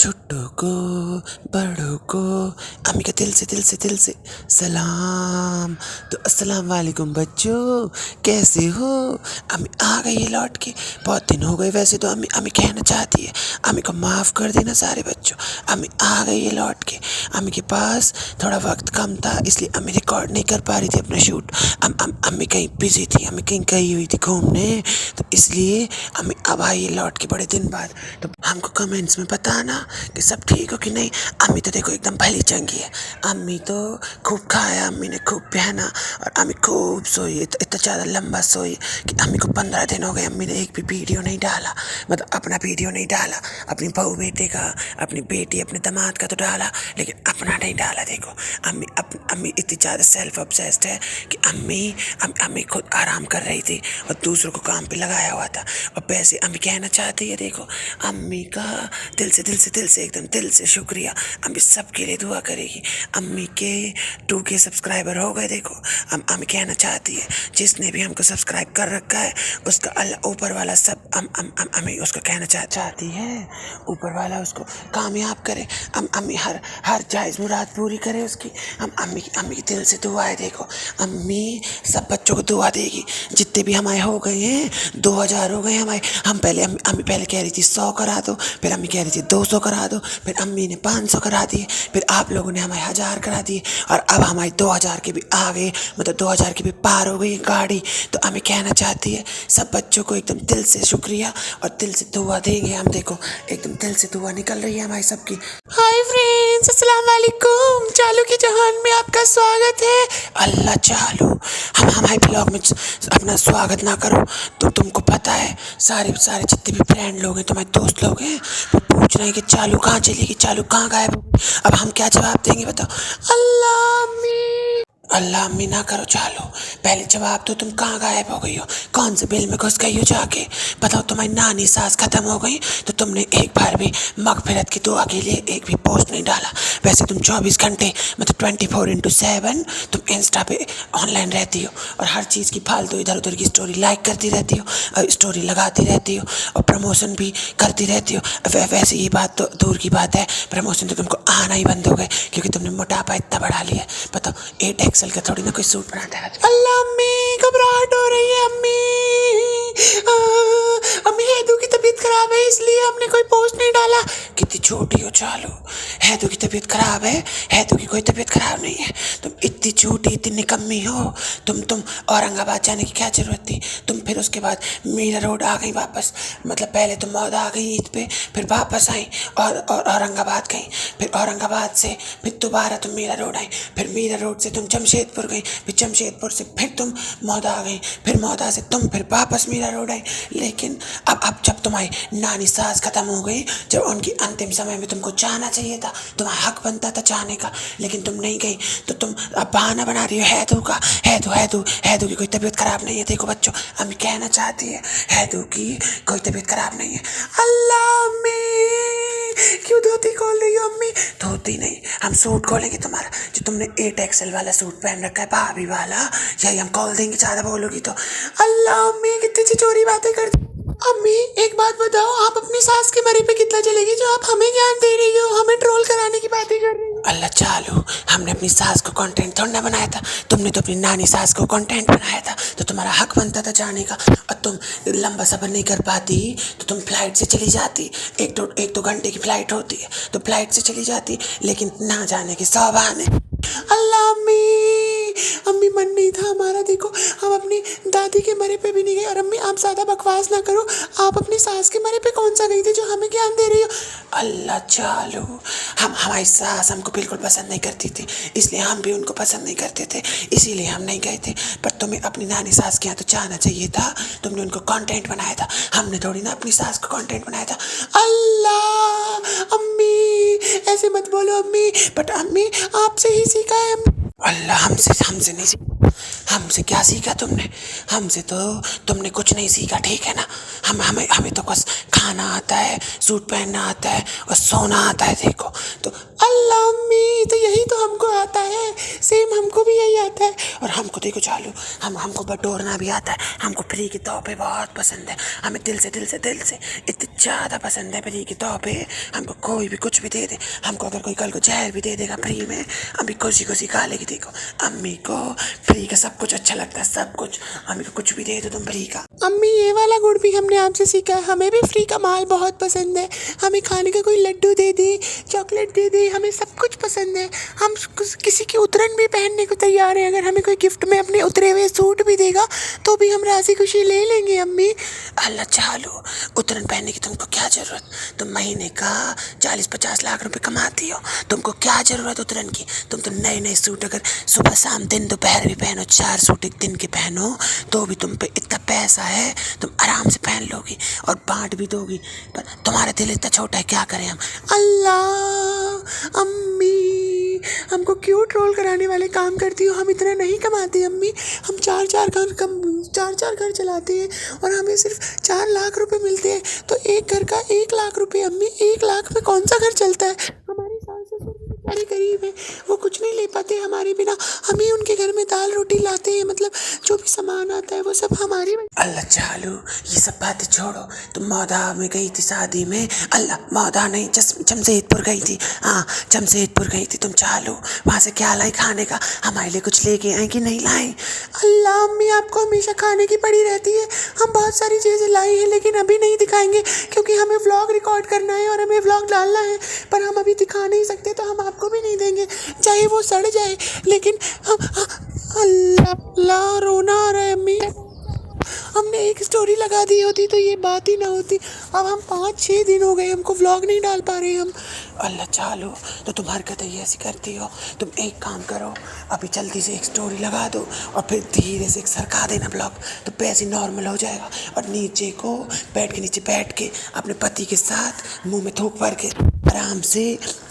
छोटों को बड़ों को अम्मी का दिल से सलाम। तो अस्सलाम वालेकुम बच्चों, कैसे हो? अम्मी आ गई है लौट के, बहुत दिन हो गए। वैसे तो अम्मी अम्मी कहना चाहती है अम्मी को माफ़ कर देना सारे बच्चों। अम्मी आ गई है लौट के। अम्मी के पास थोड़ा वक्त कम था, इसलिए अम्मी रिकॉर्ड नहीं कर पा रही थी अपना शूट। अम्मी कहीं बिजी थी, अम्मी कहीं गई हुई थी घूमने, तो इसलिए अम्मी अब आई है लौट के बड़े दिन बाद। तो हमको कमेंट्स में बताना कि सब ठीक हो कि नहीं। अम्मी तो देखो एकदम भली चंगी है। अम्मी तो खूब खाया, अम्मी ने खूब पहना, और अम्मी खूब सोई। इतना ज़्यादा लंबा सोई कि अम्मी को 15 दिन हो गए अम्मी ने एक भी वीडियो नहीं डाला, मतलब अपना वीडियो नहीं डाला। अपनी बहू बेटे का, अपनी बेटी अपने दामाद का तो डाला, लेकिन अपना नहीं डाला। देखो अम्मी इतनी ज़्यादा सेल्फ ऑब्सेस्ड है कि अम्मी खुद आराम कर रही थी और दूसरों को काम पे लगाया हुआ था। और वैसे अम्मी कहना चाहती है, देखो अम्मी का दिल से एकदम दिल से शुक्रिया। अम्मी सबके लिए दुआ करेगी। अम्मी के 2K सब्सक्राइबर हो गए। देखो अम्मी कहना चाहती है जिसने भी हमको सब्सक्राइब कर रखा है उसका अल्लाह ऊपर वाला सब अम्मी उसको कहना चाहती है ऊपर वाला उसको कामयाब करे। अम्मी हर जायज़ मुराद पूरी करे उसकी। अम्मी की दिल से दुआ है। देखो अम्मी सब बच्चों को दुआ देगी। जितने भी हमारे हो गए हैं, 2000 हो गए हमारे। अम्मी पहले कह रही थी 100 करा दो, फिर अम्मी कह रही थी 200 करा दो, फिर अम्मी ने 500 करा दिए, फिर आप लोगों ने हमारे 1000 करा दिए, और अब हमारे 2000 के भी आ गए, मतलब 2000 के भी पार हो गई गाड़ी। तो अम्मी कहना चाहती है सब बच्चों को एकदम दिल से शुक्रिया और दिल से दुआ देंगे हम। देखो एकदम दिल से दुआ निकल रही है हमारी सबकी। हाय फ्रेंड्स, अस्सलाम वालेकुम। चालू की जहान में आपका स्वागत है। अल्लाह चालू, हम हमारे ब्लॉग में अपना स्वागत ना करो तो तुमको पता है सारे जितने भी फ्रेंड लोग हैं, तुम्हारे दोस्त लोग हैं, वो पूछ रहे हैं कि चालू कहाँ चली गई, चालू कहाँ गायब हो गई। अब हम क्या जवाब देंगे बताओ? अल्लाह अम्मी ना करो चालू। पहले जवाब दो, तुम कहाँ गायब हो गई हो? कौन से बिल में घुस गई हो जाके? बताओ तुम्हारी नानी सास खत्म हो गई तो तुमने एक बार भी मगफिरत की दुआ के लिए एक भी पोस्ट नहीं डाला। वैसे तुम 24 घंटे मतलब 24/7 तुम इंस्टा पे ऑनलाइन रहती हो और हर चीज़ की फालतू इधर उधर की स्टोरी लाइक करती रहती हो और स्टोरी लगाती रहती हो और प्रमोशन भी करती रहती हो। वैसे ये बात तो दूर की बात है, प्रमोशन तो तुमको आना ही बंद हो गए क्योंकि तुमने मोटापा इतना बढ़ा लिया है। बताओ 8XL का थोड़ी ना कोई सूट बनाता है। अल्लाह अम्मी घबराहट हो रही है। अम्मी हैदू की तबीयत खराब है इसलिए हमने कोई पोस्ट नहीं डाला। कितनी छोटी हो चालू, हैदू की तबीयत खराब है? हैदू की कोई तबीयत खराब नहीं है। तुम इतनी छोटी इतनी निकम्मी हो। तुम औरंगाबाद जाने की क्या जरूरत थी? तुम फिर उसके बाद मीरा रोड आ गई वापस, मतलब पहले तुम मौदा आ गई ईद पे, फिर वापस आई और औरंगाबाद गई, फिर औरंगाबाद से फिर दोबारा तुम मीरा रोड आई, फिर मीरा रोड से तुम जमशेदपुर गई, फिर जमशेदपुर से फिर तुम मौदा आ गई, फिर मौदा से तुम फिर वापस मीरा रोड आई। लेकिन अब जब तुम्हारी नानी सास खत्म हो गई, जब उनकी अंतिम समय में तुमको जाना चाहिए था, तुम्हारा हक बनता था जाने का, लेकिन तुम नहीं गई, तो तुम अब बहाना बना रही हो हैदू का। हैदू की कोई तबीयत खराब नहीं है। देखो बच्चों, अम्मी कहना चाहती है हैदू की कोई तबीयत खराब नहीं है। अल्लाह अम्मी क्यों धोती खोल रही हो? अम्मी धोती नहीं, हम सूट खोलेंगे तुम्हारा, जो तुमने 8XL वाला सूट पहन रखा है भाभी वाला, यही हम खोल देंगे ज़्यादा बोलोगी तो। अल्लाह अम्मी कितनी चिचोरी बातें करती। अम्मी एक बात बताओ, आप अपनी सास के मरे पे कितना चलेगी जो आप हमें ज्ञान दे रही हो, हमें ट्रोल कराने की बातें कर रही हो? अल्लाह चालू, हमने अपनी सास को कंटेंट थोड़ा ना बनाया था, तुमने तो अपनी नानी सास को कंटेंट बनाया था, तो तुम्हारा हक बनता था जाने का। और तुम लंबा सफ़र नहीं कर पाती तो तुम फ्लाइट से चली जाती। एक दो घंटे की फ़्लाइट होती है तो फ्लाइट से चली जाती, लेकिन ना जाने के 100 बहाने। अल्लाह अम्मी मन नहीं था हमारा। देखो हम अपनी दादी के मरे पे भी नहीं गए। और अम्मी आप ज़्यादा बकवास ना करो, आप अपनी सास के मरे पे कौन सा गई थी जो हमें ज्ञान दे रही हो? अल्लाह चालू, हमारी सास हमको बिल्कुल पसंद नहीं करती थी, इसलिए हम भी उनको पसंद नहीं करते थे, इसीलिए हम नहीं गए थे। पर तुम्हें अपनी नानी सास के यहाँ तो जाना चाहिए था, तुमने उनको कंटेंट बनाया था, हमने थोड़ी ना अपनी सास को कंटेंट बनाया था। अल्लाह अम्मी ऐसे मत बोलो अम्मी, बट अम्मी आपसे ही सीखा है। अल्लाह हमसे नहीं सीखा। हमसे क्या सीखा तुमने? हमसे तो तुमने कुछ नहीं सीखा, ठीक है ना। हमें तो बस खाना आता है, सूट पहनना आता है और सोना आता है। देखो तो अल्लाह अम्मी तो यही यही तो हमको आता है, सेम हमको भी यही आता है। और हमको देखो चालू, हमको बटोरना भी आता है, हमको फ्री के तोहफे बहुत पसंद है, हमें दिल से इतने ज़्यादा पसंद है फ्री के तोहफे। हमको कोई भी कुछ भी दे दे, हमको अगर कोई कल को जहर भी दे देगा फ्री में, अम्मी खुशी खा लेगी। देखो अम्मी को फ्री का सब कुछ अच्छा लगता है, सब कुछ। अम्मी को कुछ भी दे दो तुम फ्री का। अम्मी ये वाला गुड़ भी हमने आपसे सीखा है, हमें भी फ्री का माल बहुत पसंद है। हमें खाने का कोई लड्डू दे दे, चॉकलेट दे दे, हमें सब कुछ पसंद है। हम किसी की उतरन भी पहनने को तैयार हैं। अगर हमें कोई गिफ्ट में अपने उतरे हुए सूट भी देगा तो भी हम राजी खुशी ले लेंगे अम्मी। अल्लाह चालू, उतरन पहनने की तुमको क्या ज़रूरत? तुम महीने का 40-50 लाख रुपए कमाती हो, तुमको क्या ज़रूरत उतरन की? तुम तो नए सूट अगर सुबह शाम दिन दोपहर भी पहनो, 4 सूट एक दिन के पहनो, तो भी तुम पे इतना पैसा है, तुम आराम से पहन लोगी और बांट भी दोगी। पर तुम्हारा दिल इतना छोटा है, क्या करें हम? अल्लाह अम्मी, हमको क्यों ट्रोल कराने वाले काम करती हो? हम इतना नहीं कमाते अम्मी, हम चार घर चलाते हैं और हमें सिर्फ 4 लाख रुपए मिलते हैं। तो एक घर का 1 लाख रुपए अम्मी, 1 लाख में कौन सा घर चलता है? हमारे सास ससुर बेचारे गरीब है, वो कुछ नहीं ले पाते हमारे बिना, हम ही उनके घर में दाल रोटी लाते हैं, मतलब जो भी सामान आता है वो सब हमारी। अल्लाह चालू, ये सब बातें छोड़ो। तुम मौदा में गई थी शादी में, अल्लाह मौदा नहीं जमशेदपुर गई थी, हाँ जमशेदपुर गई थी तुम चालू। वहाँ से क्या लाई खाने का? हमारे लिए कुछ लेके आए कि नहीं लाई? अल्लाह अम्मी, आपको हमेशा खाने की पड़ी रहती है। हम बहुत सारी चीज़ें लाई हैं लेकिन अभी नहीं दिखाएंगे क्योंकि हमें व्लॉग रिकॉर्ड करना है और हमें व्लॉग डालना है, पर हम अभी दिखा नहीं सकते, तो हम आपको भी नहीं देंगे, चाहे वो सड़ जाए। लेकिन अल्लाह रोना आ रहा है अम्मी, हमने एक स्टोरी लगा दी होती तो ये बात ही ना होती। अब हम 5-6 दिन हो गए हमको व्लॉग नहीं डाल पा रहे हम। अल्लाह चालो, तो तुम हरकत ही ऐसी करती हो। तुम एक काम करो, अभी जल्दी से एक स्टोरी लगा दो और फिर धीरे से सरका देना ब्लॉग, तो पैसे नॉर्मल हो जाएगा। और नीचे को बेड के नीचे बैठ के अपने पति के साथ मुंह में थूक भर के आराम से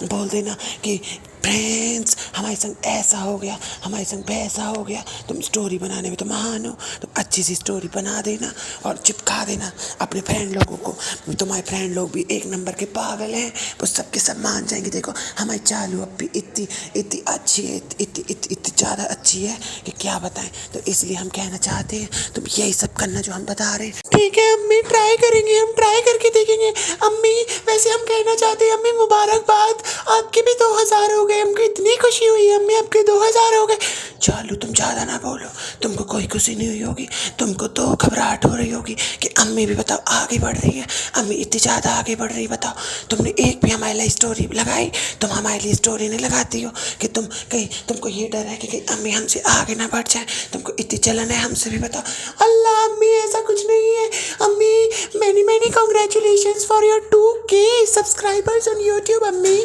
बोल देना कि फ्रेंड्स हमारे संग ऐसा हो गया, हमारे संग वैसा हो गया। तुम स्टोरी बनाने में तो महान हो, तुम अच्छी सी स्टोरी बना देना और चिपका देना अपने फ्रेंड लोगों को। तुम्हारे फ्रेंड लोग भी एक नंबर के पागल हैं, वो सबके सब मान जाएंगे। देखो हमारी चालू अब भी इतनी अच्छी है, इतनी ज़्यादा अच्छी है कि क्या बताएं। तो इसलिए हम कहना चाहते हैं तुम यही सब करना जो हम बता रहे हैं। ठीक है अम्मी, ट्राई करेंगे, हम ट्राई करके देखेंगे। अम्मी वैसे हम कहना चाहते हैं अम्मी मुबारकबाद, आपके भी 2000 हो गए, हमको इतनी खुशी हुई अम्मी, आपके 2000 हो गए। चालू तुम ज़्यादा ना बोलो, तुमको कोई खुशी नहीं हुई होगी, तुमको तो घबराहट हो रही होगी कि अम्मी भी बताओ आगे बढ़ रही है, अम्मी इतनी ज़्यादा आगे बढ़ रही। बताओ तुमने एक भी हमारे लिए स्टोरी लगाई? तुम हमारे लिए स्टोरी नहीं लगाती हो कि तुम कहीं, तुमको ये डर है कि कहीं अम्मी हमसे आगे ना बढ़ जाए, तुमको इतनी जलन है हमसे भी। बताओ। अल्लाह अम्मी ऐसा कुछ नहीं है अम्मी, many congratulations for your 2K subscribers on YouTube अम्मी।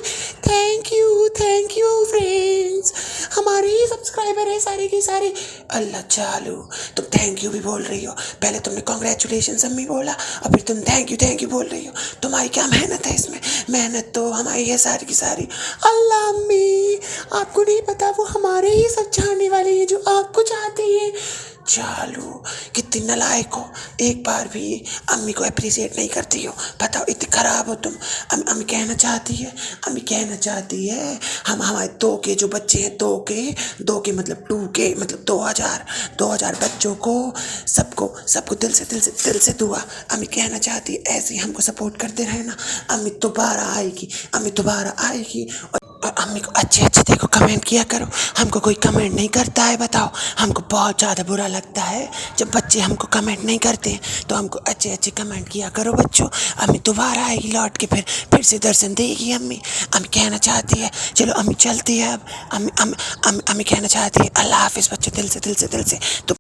थैंक यू फ्रेंड्स, हमारे ही सब्सक्राइबर है सारे के सारे। अल्लाह चालू, तुम थैंक यू भी बोल रही हो, पहले तुमने कॉन्ग्रेचुलेशंस अम्मी बोला और फिर तुम थैंक यू बोल रही हो। तुम्हारी क्या मेहनत है इसमें? मेहनत तो हमारी है सारी की सारी। अल्लाह अम्मी, आपको नहीं पता वो हमारे ही सब चाहने वाले हैं जो आपको चाहते हैं। चालू कितनी नालायक हो, एक बार भी अम्मी को अप्रिशिएट नहीं करती हो। बताओ इतनी खराब हो तुम। अम्मी कहना चाहती है हम हमारे 2K जो बच्चे हैं, 2K मतलब 2K मतलब 2000 बच्चों को सबको दिल से दुआ। अम्मी कहना चाहती है ऐसे ही हमको सपोर्ट करते रहे ना, अम्मी दोबारा आएगी। और अम्मी को अच्छे देखो कमेंट किया करो, हमको कोई कमेंट नहीं करता है। बताओ हमको बहुत ज़्यादा बुरा लगता है जब बच्चे हमको कमेंट नहीं करते, तो हमको अच्छे कमेंट किया करो बच्चों। अम्मी दोबारा आएगी लौट के, फिर से दर्शन देगी अम्मी कहना चाहती है। चलो अम्मी चलती है अब। अम्मी कहना चाहती है अल्लाह हाफिज़ बच्चों, दिल से। तो